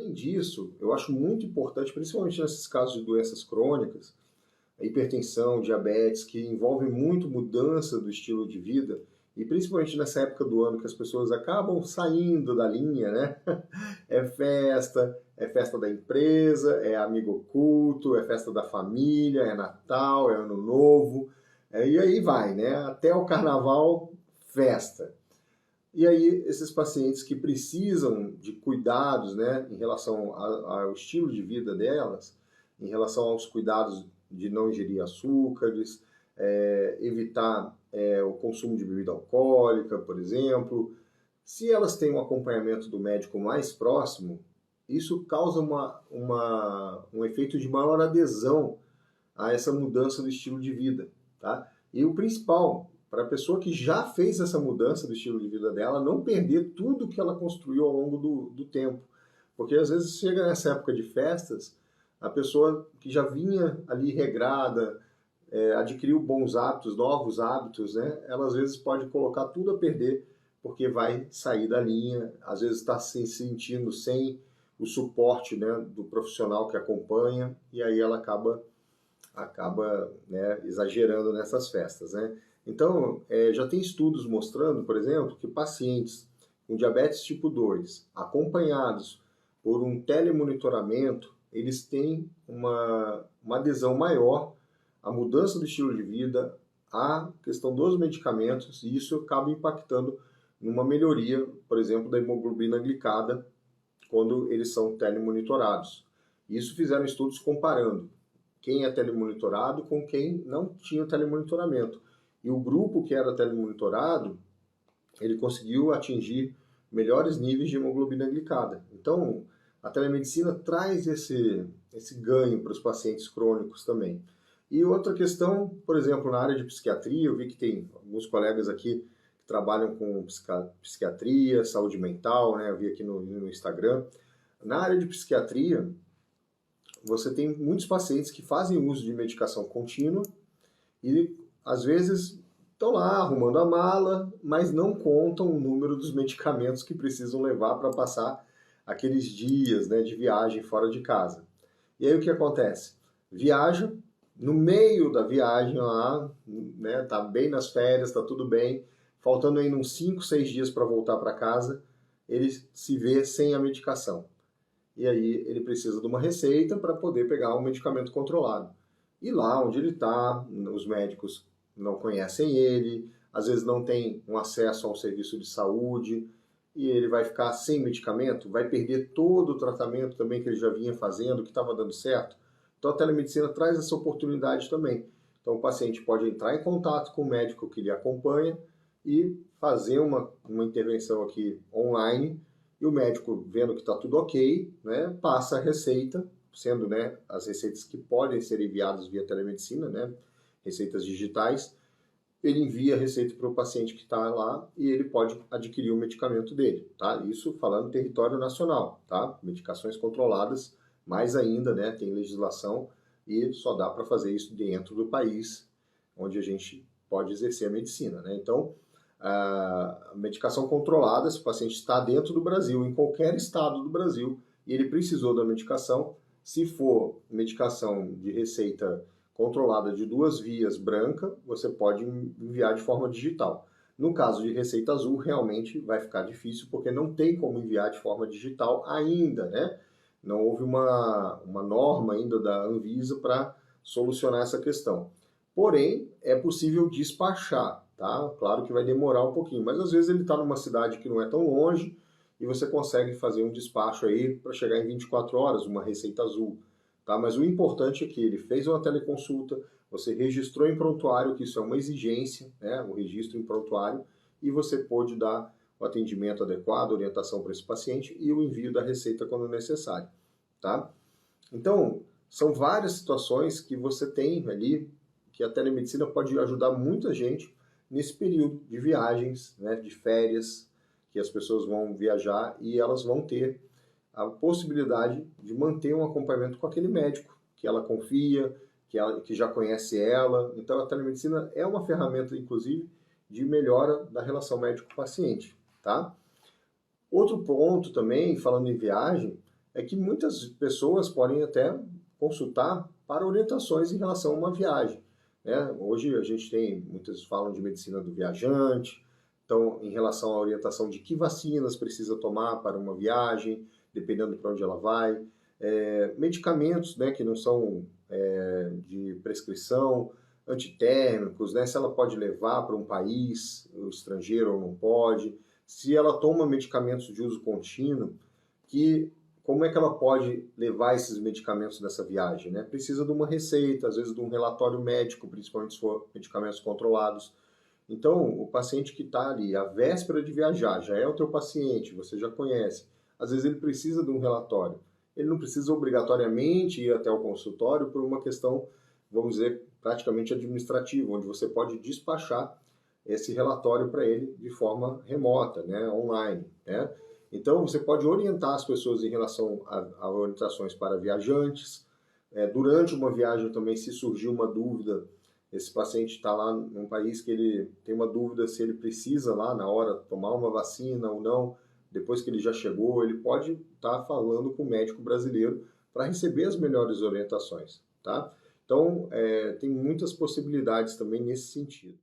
Além disso, eu acho muito importante, principalmente nesses casos de doenças crônicas, a hipertensão, diabetes, que envolvem muito mudança do estilo de vida, e principalmente nessa época do ano que as pessoas acabam saindo da linha, né? É festa da empresa, é amigo oculto, é festa da família, é Natal, é Ano Novo, e aí vai, né? Até o Carnaval, festa. E aí, esses pacientes que precisam de cuidados, né, em relação ao estilo de vida delas, em relação aos cuidados de não ingerir açúcares, evitar o consumo de bebida alcoólica, por exemplo. Se elas têm um acompanhamento do médico mais próximo, isso causa um efeito de maior adesão a essa mudança do estilo de vida, tá? E o principal, para a pessoa que já fez essa mudança do estilo de vida dela, não perder tudo que ela construiu ao longo do tempo. Porque às vezes chega nessa época de festas, a pessoa que já vinha ali regrada, adquiriu bons hábitos, novos hábitos, né? Ela às vezes pode colocar tudo a perder, porque vai sair da linha, às vezes está se sentindo sem o suporte, né, do profissional que acompanha, e aí ela acaba né, exagerando nessas festas, né? Então, já tem estudos mostrando, por exemplo, que pacientes com diabetes tipo 2, acompanhados por um telemonitoramento, eles têm uma adesão maior à mudança do estilo de vida, à questão dos medicamentos, e isso acaba impactando numa melhoria, por exemplo, da hemoglobina glicada, quando eles são telemonitorados. Isso fizeram estudos comparando quem é telemonitorado com quem não tinha telemonitoramento. E o grupo que era telemonitorado, ele conseguiu atingir melhores níveis de hemoglobina glicada. Então, a telemedicina traz esse ganho para os pacientes crônicos também. E outra questão, por exemplo, na área de psiquiatria, eu vi que tem alguns colegas aqui que trabalham com psiquiatria, saúde mental, né? Eu vi aqui no Instagram. Na área de psiquiatria, você tem muitos pacientes que fazem uso de medicação contínua e, às vezes, estão lá arrumando a mala, mas não contam o número dos medicamentos que precisam levar para passar aqueles dias, né, de viagem fora de casa. E aí o que acontece? Viaja, no meio da viagem lá, né, tá bem nas férias, tá tudo bem, faltando aí uns 5, 6 dias para voltar para casa, ele se vê sem a medicação. E aí ele precisa de uma receita para poder pegar um medicamento controlado. E lá onde ele está, os médicos não conhecem ele, às vezes não tem um acesso ao serviço de saúde, e ele vai ficar sem medicamento, vai perder todo o tratamento também que ele já vinha fazendo, que estava dando certo. Então a telemedicina traz essa oportunidade também. Então o paciente pode entrar em contato com o médico que lhe acompanha e fazer uma intervenção aqui online, e o médico, vendo que está tudo ok, né, passa a receita, sendo, né, as receitas que podem ser enviadas via telemedicina, né, receitas digitais, ele envia a receita para o paciente que está lá e ele pode adquirir o medicamento dele, tá? Isso falando em território nacional, tá? Medicações controladas, mais ainda, né, tem legislação e só dá para fazer isso dentro do país onde a gente pode exercer a medicina, né? Então, a medicação controlada, se o paciente está dentro do Brasil, em qualquer estado do Brasil, e ele precisou da medicação, se for medicação de receita controlada de 2 vias branca, você pode enviar de forma digital. No caso de receita azul, realmente vai ficar difícil, porque não tem como enviar de forma digital ainda, né? Não houve uma norma ainda da Anvisa para solucionar essa questão. Porém, é possível despachar, tá? Claro que vai demorar um pouquinho, mas às vezes ele está numa cidade que não é tão longe e você consegue fazer um despacho aí para chegar em 24 horas, uma receita azul, tá? Mas o importante é que ele fez uma teleconsulta, você registrou em prontuário, que isso é uma exigência, né? O registro em prontuário, e você pôde dar o atendimento adequado, orientação para esse paciente e o envio da receita quando necessário, tá? Então, são várias situações que você tem ali que a telemedicina pode ajudar muita gente nesse período de viagens, né, de férias, que as pessoas vão viajar e elas vão ter a possibilidade de manter um acompanhamento com aquele médico que ela confia, que já conhece ela. Então a telemedicina é uma ferramenta, inclusive, de melhora da relação médico-paciente, tá? Outro ponto também, falando em viagem, é que muitas pessoas podem até consultar para orientações em relação a uma viagem, né? Hoje a gente tem, muitos falam de medicina do viajante, então em relação à orientação de que vacinas precisa tomar para uma viagem, dependendo para onde ela vai, medicamentos, né, que não são de prescrição, antitérmicos, né, se ela pode levar para um país o estrangeiro ou não pode, se ela toma medicamentos de uso contínuo, que como é que ela pode levar esses medicamentos nessa viagem, né? Precisa de uma receita, às vezes de um relatório médico, principalmente se for medicamentos controlados. Então, o paciente que está ali, à véspera de viajar, já é o teu paciente, você já conhece, às vezes ele precisa de um relatório. Ele não precisa obrigatoriamente ir até o consultório por uma questão, vamos dizer, praticamente administrativa, onde você pode despachar esse relatório para ele de forma remota, né, online, né? Então, você pode orientar as pessoas em relação a orientações para viajantes. Durante uma viagem também, se surgir uma dúvida, esse paciente está lá num país que ele tem uma dúvida se ele precisa lá na hora tomar uma vacina ou não, depois que ele já chegou, ele pode estar falando com o médico brasileiro para receber as melhores orientações, tá? Então, tem muitas possibilidades também nesse sentido.